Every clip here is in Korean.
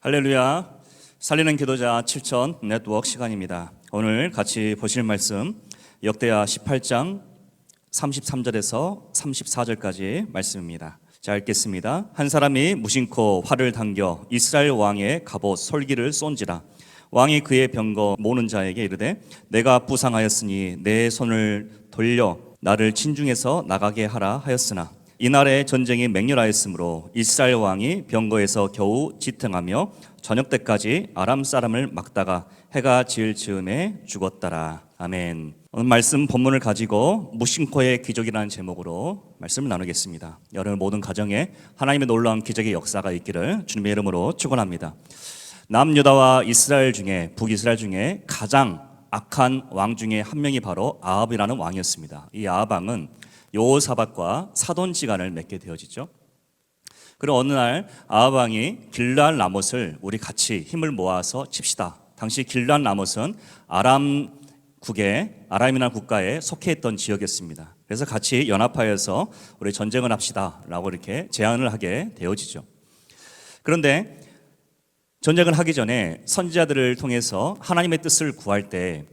할렐루야. 살리는 기도자 7천 네트워크 시간입니다. 오늘 같이 보실 말씀 역대하 18장 33절에서 34절까지 말씀입니다. 자, 읽겠습니다. 한 사람이 무심코 활을 당겨 이스라엘 왕의 갑옷 솔기를 쏜지라. 왕이 그의 병거 모는 자에게 이르되 내가 부상하였으니 내 손을 돌려 나를 진중에서 나가게 하라 하였으나 이날에 전쟁이 맹렬하였으므로 이스라엘 왕이 병거에서 겨우 지탱하며 저녁 때까지 아람 사람을 막다가 해가 지을 즈음에 죽었더라. 아멘. 오늘 말씀 본문을 가지고 무심코의 기적이라는 제목으로 말씀을 나누겠습니다. 여러분 모든 가정에 하나님의 놀라운 기적의 역사가 있기를 주님의 이름으로 축원합니다. 남유다와 이스라엘 중에 북이스라엘 중에 가장 악한 왕 중에 한 명이 바로 아합이라는 왕이었습니다. 이 아합 왕은 여호사밧과 사돈지간을 맺게 되어지죠. 그리고 어느 날 아합 왕이 길르앗 라못을 우리 같이 힘을 모아서 칩시다. 당시 길르앗 라못은 아람이라는 국가에 속해 있던 지역이었습니다. 그래서 같이 연합하여서 우리 전쟁을 합시다라고 이렇게 제안을 하게 되어지죠. 그런데 전쟁을 하기 전에 선지자들을 통해서 하나님의 뜻을 구할 때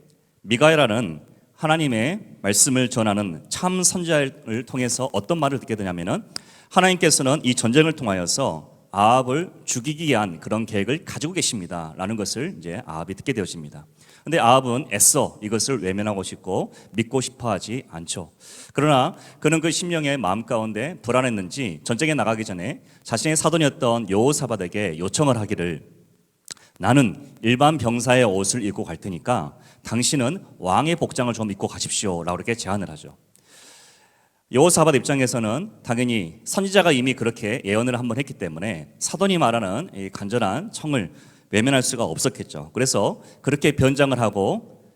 미가야라는 하나님의 말씀을 전하는 참 선지자를 통해서 어떤 말을 듣게 되냐면은 하나님께서는 이 전쟁을 통하여서 아합을 죽이기 위한 그런 계획을 가지고 계십니다라는 것을 이제 아합이 듣게 되어집니다. 근데 아합은 애써 이것을 외면하고 싶고 믿고 싶어하지 않죠. 그러나 그는 그 심령의 마음 가운데 불안했는지 전쟁에 나가기 전에 자신의 사돈이었던 여호사밧에게 요청을 하기를 나는 일반 병사의 옷을 입고 갈 테니까 당신은 왕의 복장을 좀 입고 가십시오 라고 이렇게 제안을 하죠. 여호사밧 입장에서는 당연히 선지자가 이미 그렇게 예언을 한번 했기 때문에 사돈이 말하는 이 간절한 청을 외면할 수가 없었겠죠. 그래서 그렇게 변장을 하고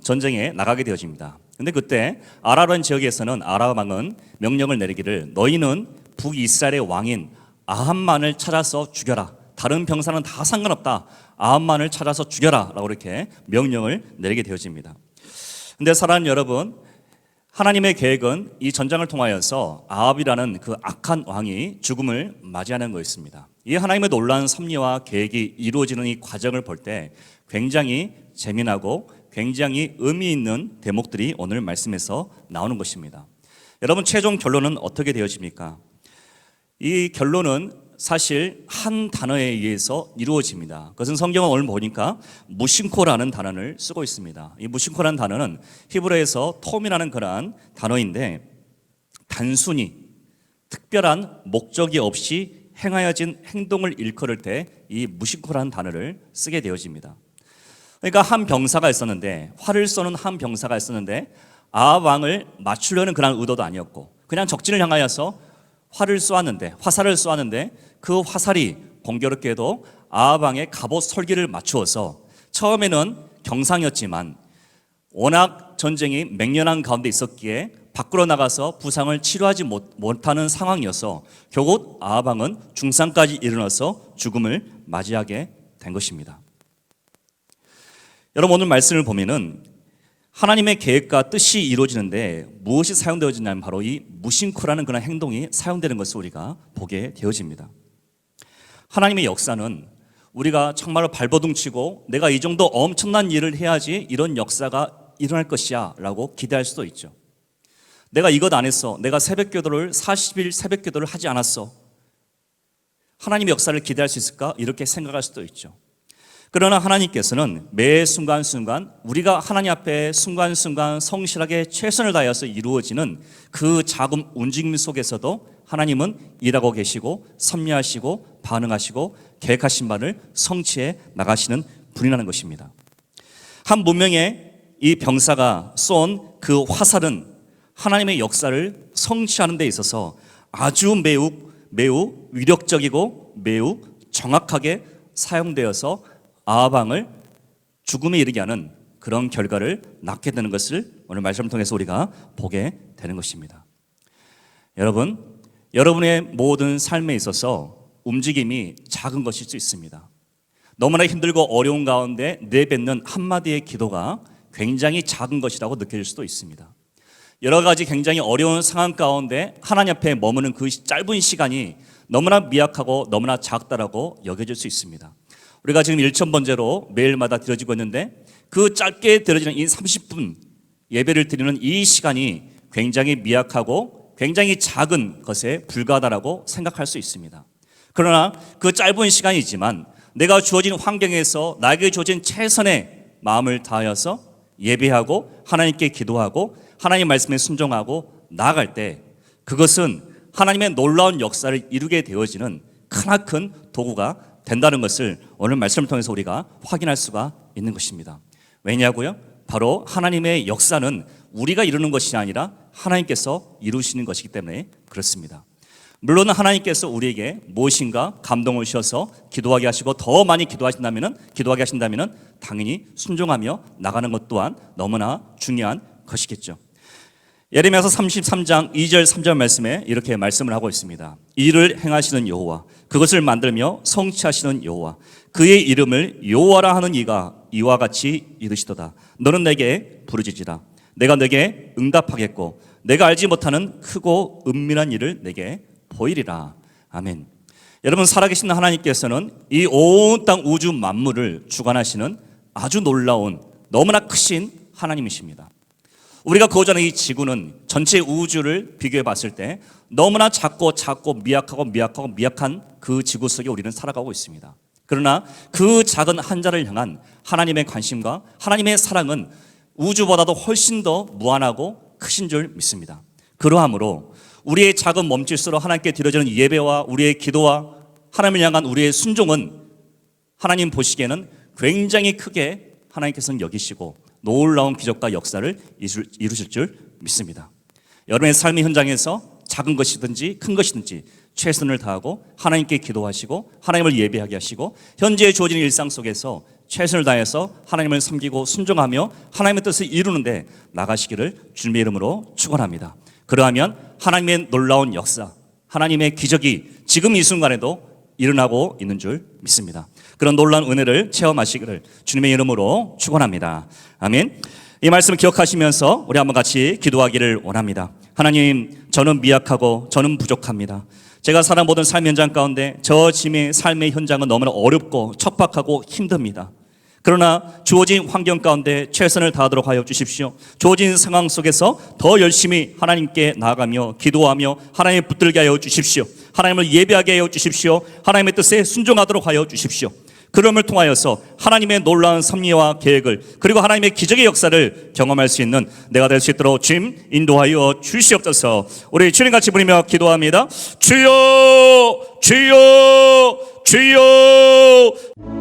전쟁에 나가게 되어집니다. 근데 그때 아라란 지역에서는 아람 왕은 명령을 내리기를 너희는 북이스라엘의 왕인 아합만을 찾아서 죽여라. 다른 병사는 다 상관없다. 아합만을 찾아서 죽여라 라고 이렇게 명령을 내리게 되어집니다. 근데 사랑하는 여러분, 하나님의 계획은 이 전쟁을 통하여서 아합이라는 그 악한 왕이 죽음을 맞이하는 것입니다. 이 하나님의 놀라운 섭리와 계획이 이루어지는 이 과정을 볼 때 굉장히 재미나고 굉장히 의미 있는 대목들이 오늘 말씀에서 나오는 것입니다. 여러분 최종 결론은 어떻게 되어집니까? 이 결론은 사실 한 단어에 의해서 이루어집니다. 그것은 성경을 오늘 보니까 무심코라는 단어를 쓰고 있습니다. 이 무심코라는 단어는 히브리어에서 톰이라는 그러한 단어인데 단순히 특별한 목적이 없이 행하여진 행동을 일컬을 때 이 무심코라는 단어를 쓰게 되어집니다. 그러니까 한 병사가 있었는데 활을 쏘는 한 병사가 있었는데 아합 왕을 맞추려는 그런 의도도 아니었고 그냥 적진을 향하여서 화살을 쏘았는데 그 화살이 공교롭게도 아합 왕의 갑옷 솔기를 맞추어서 처음에는 경상이었지만 워낙 전쟁이 맹렬한 가운데 있었기에 밖으로 나가서 부상을 치료하지 못하는 상황이어서 결국 아합 왕은 중상까지 이르러서 죽음을 맞이하게 된 것입니다. 여러분 오늘 말씀을 보면은 하나님의 계획과 뜻이 이루어지는데 무엇이 사용되어지냐면 바로 이 무심코라는 그런 행동이 사용되는 것을 우리가 보게 되어집니다. 하나님의 역사는 우리가 정말로 발버둥치고 내가 이 정도 엄청난 일을 해야지 이런 역사가 일어날 것이야 라고 기대할 수도 있죠. 내가 이것 안 했어. 내가 새벽기도를 40일 새벽기도를 하지 않았어. 하나님의 역사를 기대할 수 있을까? 이렇게 생각할 수도 있죠. 그러나 하나님께서는 매 순간순간 우리가 하나님 앞에 순간순간 성실하게 최선을 다해서 이루어지는 그 작은 움직임 속에서도 하나님은 일하고 계시고 섭리하시고 반응하시고 계획하신 바를 성취해 나가시는 분이라는 것입니다. 한 문명의 이 병사가 쏜 그 화살은 하나님의 역사를 성취하는 데 있어서 아주 매우 위력적이고 매우 정확하게 사용되어서 아합 왕을 죽음에 이르게 하는 그런 결과를 낳게 되는 것을 오늘 말씀을 통해서 우리가 보게 되는 것입니다. 여러분의 모든 삶에 있어서 움직임이 작은 것일 수 있습니다. 너무나 힘들고 어려운 가운데 내뱉는 한마디의 기도가 굉장히 작은 것이라고 느껴질 수도 있습니다. 여러 가지 굉장히 어려운 상황 가운데 하나님 앞에 머무는 그 짧은 시간이 너무나 미약하고 너무나 작다라고 여겨질 수 있습니다. 우리가 지금 1,000번째로 매일마다 드려지고 있는데 그 짧게 드려지는 이 30분 예배를 드리는 이 시간이 굉장히 미약하고 굉장히 작은 것에 불과하다라고 생각할 수 있습니다. 그러나 그 짧은 시간이지만 내가 주어진 환경에서 나에게 주어진 최선의 마음을 다하여서 예배하고 하나님께 기도하고 하나님 말씀에 순종하고 나아갈 때 그것은 하나님의 놀라운 역사를 이루게 되어지는 크나큰 도구가 된다는 것을 오늘 말씀을 통해서 우리가 확인할 수가 있는 것입니다. 왜냐고요? 바로 하나님의 역사는 우리가 이루는 것이 아니라 하나님께서 이루시는 것이기 때문에 그렇습니다. 물론 하나님께서 우리에게 무엇인가 감동을 주셔서 기도하게 하시고 더 많이 기도하게 하신다면 당연히 순종하며 나가는 것 또한 너무나 중요한 것이겠죠. 예레미야서 33장 2절 3절 말씀에 이렇게 말씀을 하고 있습니다. 이를 행하시는 여호와, 그것을 만들며 성취하시는 여호와, 그의 이름을 여호와라 하는 이가 이와 같이 이르시도다. 너는 내게 부르짖으라. 내가 내게 응답하겠고 내가 알지 못하는 크고 은밀한 일을 내게 보이리라. 아멘. 여러분, 살아계신 하나님께서는 이 온 땅 우주 만물을 주관하시는 아주 놀라운 너무나 크신 하나님이십니다. 우리가 거주하는 이 지구는 전체 우주를 비교해 봤을 때 너무나 작고 미약한 그 지구 속에 우리는 살아가고 있습니다. 그러나 그 작은 한 자를 향한 하나님의 관심과 하나님의 사랑은 우주보다도 훨씬 더 무한하고 크신 줄 믿습니다. 그러하므로 우리의 작은 몸짓으로 하나님께 드려지는 예배와 우리의 기도와 하나님을 향한 우리의 순종은 하나님 보시기에는 굉장히 크게 하나님께서는 여기시고 놀라운 기적과 역사를 이루실 줄 믿습니다. 여러분의 삶의 현장에서 작은 것이든지 큰 것이든지 최선을 다하고 하나님께 기도하시고 하나님을 예배하게 하시고 현재 주어진 일상 속에서 최선을 다해서 하나님을 섬기고 순종하며 하나님의 뜻을 이루는데 나가시기를 주님의 이름으로 축원합니다. 그러하면 하나님의 놀라운 역사, 하나님의 기적이 지금 이 순간에도 일어나고 있는 줄 믿습니다. 그런 놀라운 은혜를 체험하시기를 주님의 이름으로 축원합니다. 아멘. 이 말씀을 기억하시면서 우리 한번 같이 기도하기를 원합니다. 하나님, 저는 미약하고 저는 부족합니다. 제가 살아 모든 삶 현장 가운데 저 짐의 삶의 현장은 너무나 어렵고 척박하고 힘듭니다. 그러나 주어진 환경 가운데 최선을 다하도록 하여 주십시오. 주어진 상황 속에서 더 열심히 하나님께 나아가며 기도하며 하나님을 붙들게 하여 주십시오. 하나님을 예배하게 하여 주십시오. 하나님의 뜻에 순종하도록 하여 주십시오. 그럼을 통하여서 하나님의 놀라운 섭리와 계획을 그리고 하나님의 기적의 역사를 경험할 수 있는 내가 될 수 있도록 주님 인도하여 주시옵소서. 우리 주님 같이 부르며 기도합니다. 주여 주여 주여.